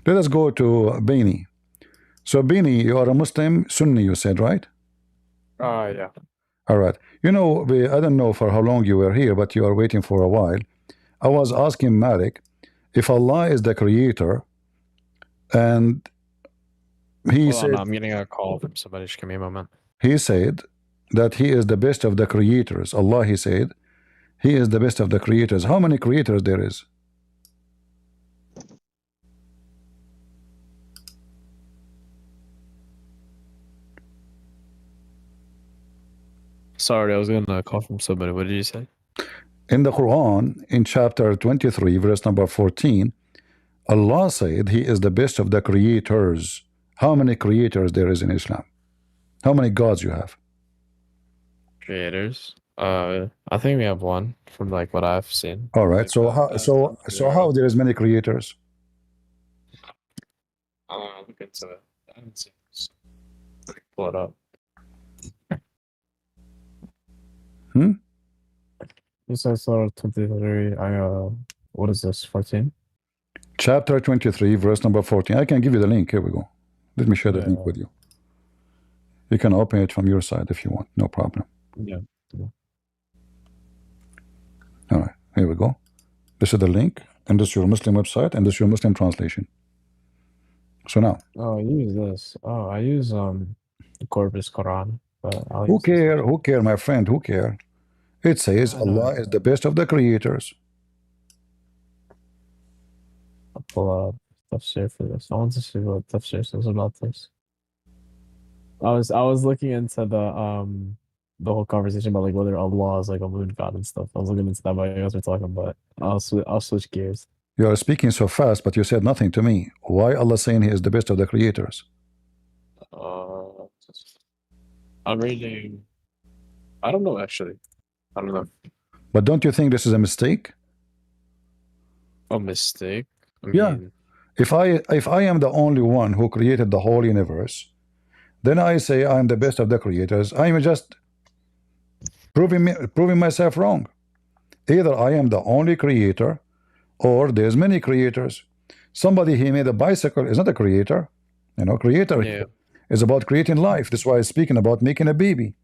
Let us go to Bini. So Bini, you are a Muslim Sunni, you said, right? Yeah. All right. You know, I don't know for how long you were here, but you are waiting for a while. I was asking Malik if Allah is the creator, and he Hold said, on, I'm getting a call from somebody. Just give me a moment. he said that he is the best of the creators. Allah, he said, he is the best of the creators. How many creators there is? Sorry, I was getting a call from somebody. What did you say? In the Quran, in chapter 23, verse number 14, Allah said he is the best of the creators. How many creators there is in Islam? How many gods you have? Creators. I think we have one from like what I've seen. All right. Like, So how there is many creators? Look into it. I haven't seen this. Pull it up. You said Surah 23. What is this? 14. Chapter 23, verse number 14. I can give you the link. Here we go. Let me share the link with you. You can open it from your side if you want. No problem. Yeah. All right. Here we go. This is the link, and this is your Muslim website, and this is your Muslim translation. So now. Oh, I use this. Oh, I use Corpus Quran. But who care? Who care, my friend? Who care? It says Allah is the best of the creators. I'll pull up tafsir for this. I want to see what tafsir says about this. I was looking into the whole conversation about like whether Allah is like a moon god and stuff. I was looking into that while you guys were talking, but I'll switch gears. You are speaking so fast, but you said nothing to me. Why Allah saying he is the best of the creators? I'm reading. I don't know actually. I don't know. But don't you think this is a mistake? A mistake? Yeah. If I am the only one who created the whole universe, then I say I'm the best of the creators. I'm just proving myself wrong. Either I am the only creator, or there's many creators. Somebody he made a bicycle is not a creator. You know, creator is about creating life. That's why I'm speaking about making a baby.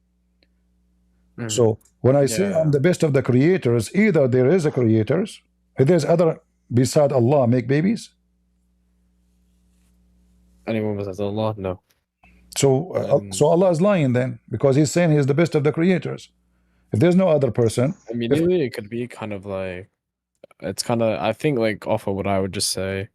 So when I say I'm the best of the creators, either there is a creators, if there's other beside Allah make babies. Anyone besides Allah? No. So Allah is lying then, because he's saying he's the best of the creators. If there's no other person, immediately it could be kind of like, it's kind of, I think like off of what I would just say,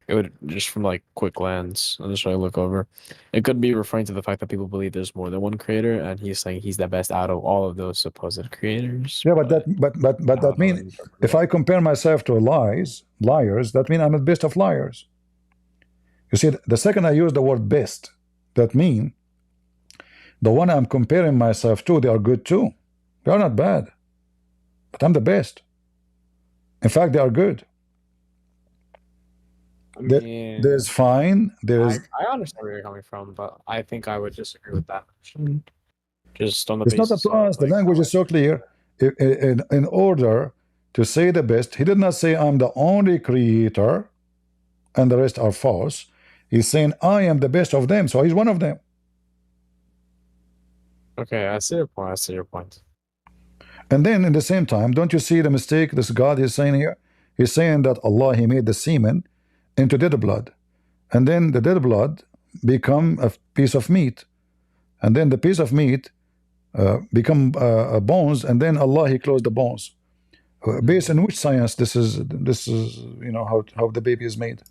it would just from like quick glance and just try to look over, it could be referring to the fact that people believe there's more than one creator, and he's saying he's the best out of all of those supposed creators. Yeah, but that means if I compare myself to liars, that means I'm the best of liars. You see, the second I use the word best, that means the one I'm comparing myself to, they are good too. They are not bad, but I'm the best. In fact, they are good. There's fine. There's. I understand where you're coming from, but I think I would disagree with that. Just on the it's basis not up to us. The language is so clear. In order to say the best, he did not say I'm the only creator, and the rest are false. He's saying I am the best of them, so he's one of them. Okay, I see your point. I see your point. And then in the same time, don't you see the mistake this God is saying here? He's saying that Allah, he made the semen into dead blood, and then the dead blood become a piece of meat, and then the piece of meat become bones, and then Allah, he closed the bones. Based on which science this is you know how the baby is made?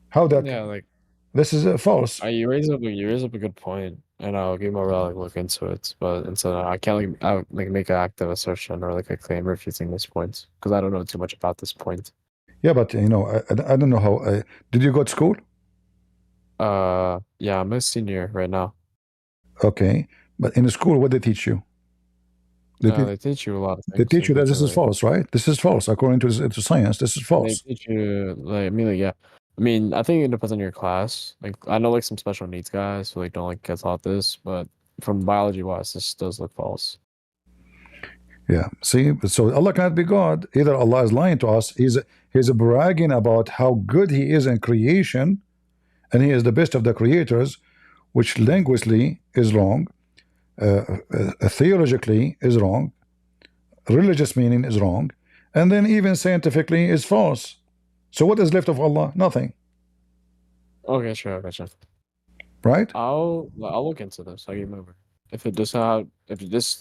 How that? Yeah, like this is false. You raise up a good point, and I'll give more like look into it. But instead, I can't like make an active assertion or like a claim refuting this point, because I don't know too much about this point. Yeah, but you know, I don't know how. Did you go to school? Yeah, I'm a senior right now. Okay, but in school, what they teach you? They teach you a lot of things. They teach you that this is false, right? This is false according to science. This is false. They teach you like yeah. I mean, I think it depends on your class. Like, I know like some special needs guys who like don't like get taught this, but from biology wise, this does look false. Yeah. See, so Allah cannot be God. Either Allah is lying to us. He's He's bragging about how good he is in creation, and he is the best of the creators, which linguistically is wrong, theologically is wrong, religious meaning is wrong, and then even scientifically is false. So what is left of Allah? Nothing. Okay, sure, gotcha. Right? I'll look into this. I'll remember. If this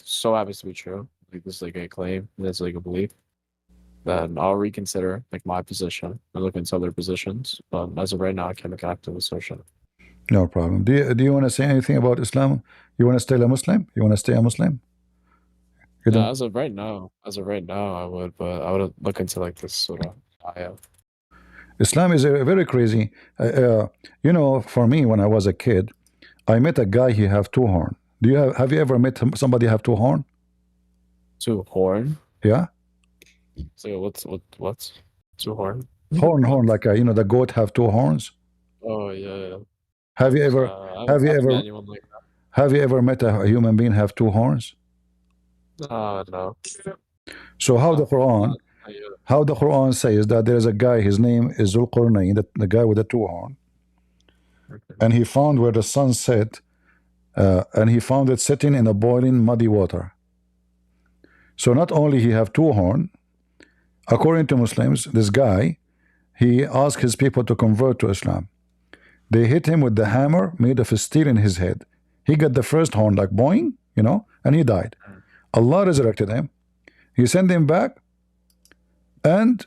so happens to be true, like this is like a claim, that's like a belief, then I'll reconsider like my position and look into other positions. But as of right now, I can't make an active assertion. No problem. Do you want to say anything about Islam? You want to stay a Muslim? You want to stay a Muslim? You Yeah, don't? as of right now, I would, but I would look into like this sort of ayah. Islam is very crazy. You know, for me, when I was a kid, I met a guy. He have two horn. Have you ever met somebody have two horn? Two horn. Yeah. So what's two horn? Horn, like you know, the goat have two horns. Oh yeah. Have you ever I've met anyone like that. have you ever met a human being have two horns? No. So how the Quran says that there is a guy, his name is Zulqarnain, the guy with the two horn, and he found where the sun set, and he found it sitting in a boiling muddy water. So not only he have two horn, according to Muslims, this guy, he asked his people to convert to Islam. They hit him with the hammer made of steel in his head. He got the first horn, like boing, you know, and he died. Allah resurrected him. He sent him back, and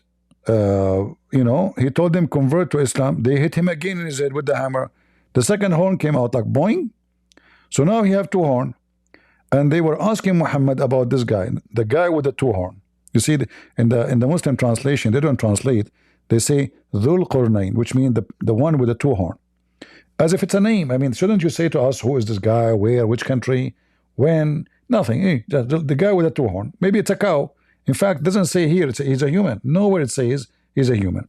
you know, he told them convert to Islam. They hit him again in his head with the hammer. The second horn came out like boing. So now he have two horn, and they were asking Muhammad about this guy, the guy with the two horn. You see, in the Muslim translation, they don't translate. They say Dhul Qurnain, which means the one with the two horn, as if it's a name. I mean, shouldn't you say to us, who is this guy, where, which country, when? Nothing. Hey, the guy with the two horn. Maybe it's a cow. In fact, it doesn't say here he's a human. Nowhere it says he's a human.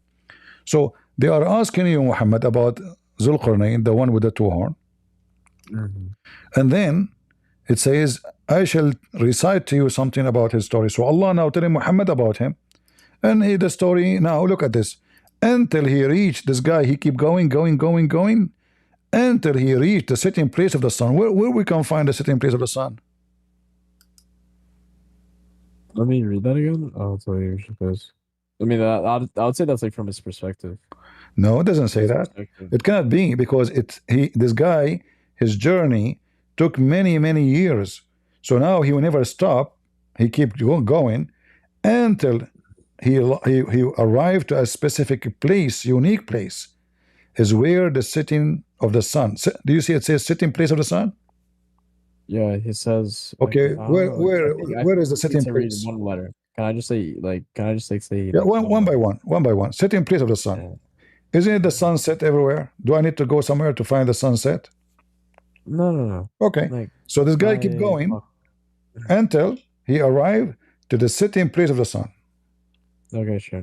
So they are asking you, Muhammad, about Zulqarnain, the one with the two horn. And then it says, I shall recite to you something about his story. So Allah now telling Muhammad about him. And the story, now look at this. Until he reached, this guy, he keep going, until he reached the sitting place of the sun. Where we can find the sitting place of the sun? Let me read that again. I'll tell you because I mean I would say that's like from his perspective. No, it doesn't say that. It cannot be, because this guy, his journey took many years. So now he will never stop. He keep going until he arrived to a specific place, unique place, is where the sitting of the sun. Do you see it says sitting place of the sun? Yeah, he says. Okay, Like, where is the sitting to place? read one letter. Can I just say say? Yeah, one by one. Sitting place of the sun. Yeah. Isn't it the sunset everywhere? Do I need to go somewhere to find the sunset? No. Okay. Like, so this guy keep going until he arrived to the sitting place of the sun. Okay, sure.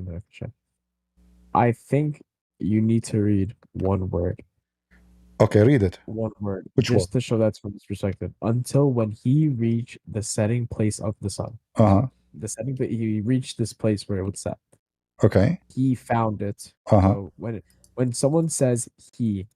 I think you need to read one word. Okay, read it. One word. Which just one? to show that's from his perspective. Until when he reached the setting place of the sun. The setting, he reached this place where it would set. Okay. He found it. So when someone says he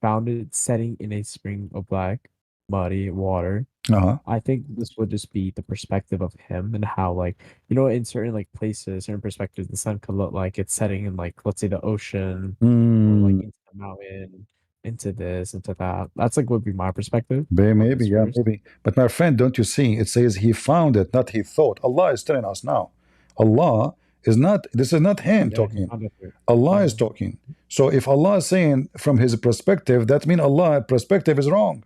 found it setting in a spring of black, muddy water, I think this would just be the perspective of him and how, like, you know, in certain like places, certain perspectives, the sun could look like it's setting in, like, let's say the ocean, or like into the mountain, into this, into that. That's like would be my perspective. Maybe, yeah, maybe. But my friend, don't you see? It says he found it, not he thought. Allah is telling us now. Allah is not. This is not him talking. Allah is talking. So if Allah is saying from his perspective, that means Allah's perspective is wrong.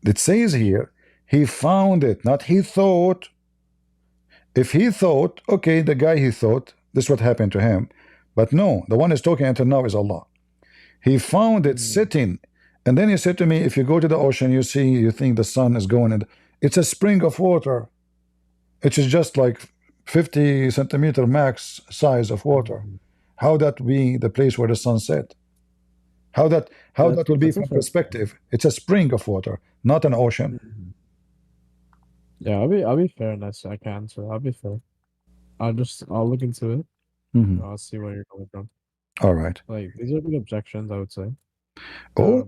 It says here, he found it, not he thought. If he thought, okay, the guy he thought, this is what happened to him. But no, the one is talking until now is Allah. He found it sitting. And then he said to me, if you go to the ocean, you think the sun is going, and it's a spring of water. It is just like 50 centimeter max size of water. How that be the place where the sun set? How that will be from perspective? It's a spring of water, not an ocean. Yeah, I'll be fair in that. I can answer. I'll be fair. I'll look into it. I'll see where you're coming from. All right. Like, these are good objections, I would say. All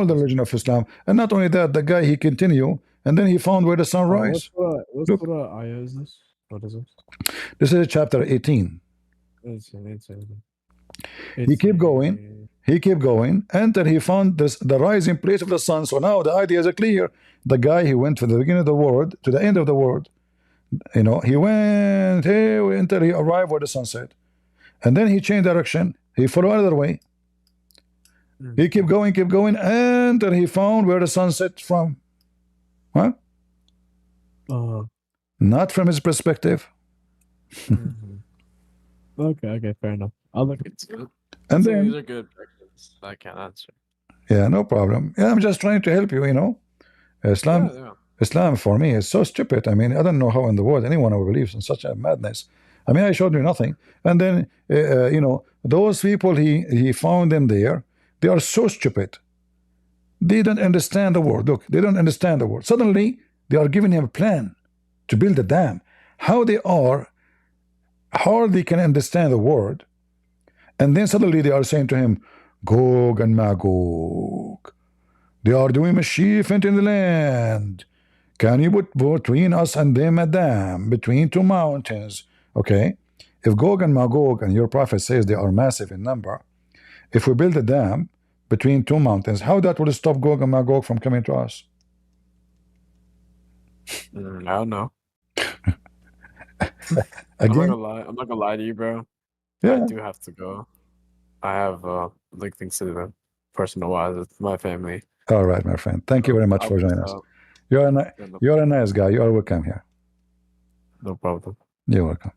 the religion of Islam, and not only that, the guy he continued, and then he found where the sun rise. What Look. sort of ayah is this? What is this? This is chapter 18. He kept going. He kept going until he found the rising place of the sun. So now the idea is clear. The guy, he went from the beginning of the world to the end of the world. You know, he went here until he arrived where the sun set. And then he changed direction. He followed another way. He kept going until he found where the sun set from. Huh? Not from his perspective. Okay, fair enough. I'll look into it. And then these are good objections. I can't answer. Yeah, no problem. Yeah, I'm just trying to help you, you know. Islam for me is so stupid. I mean, I don't know how in the world anyone ever believes in such a madness. I mean, I showed you nothing. And then, you know, those people, he found them there. They are so stupid. They don't understand the word. Look, they don't understand the word. Suddenly, they are giving him a plan to build a dam. How they can understand the word. And then suddenly they are saying to him, Gog and Magog, they are doing mischief into the land. Can you put between us and them a dam between two mountains? Okay, if Gog and Magog, and your prophet says they are massive in number, if we build a dam between two mountains, how that will stop Gog and Magog from coming to us? I don't know. Again, I'm not gonna lie to you, bro. Yeah. I do have to go. I have like things to do, personal wise, with my family. All right, my friend. Thank you very much for joining us. You're a nice guy. You are welcome here. No problem. You're welcome.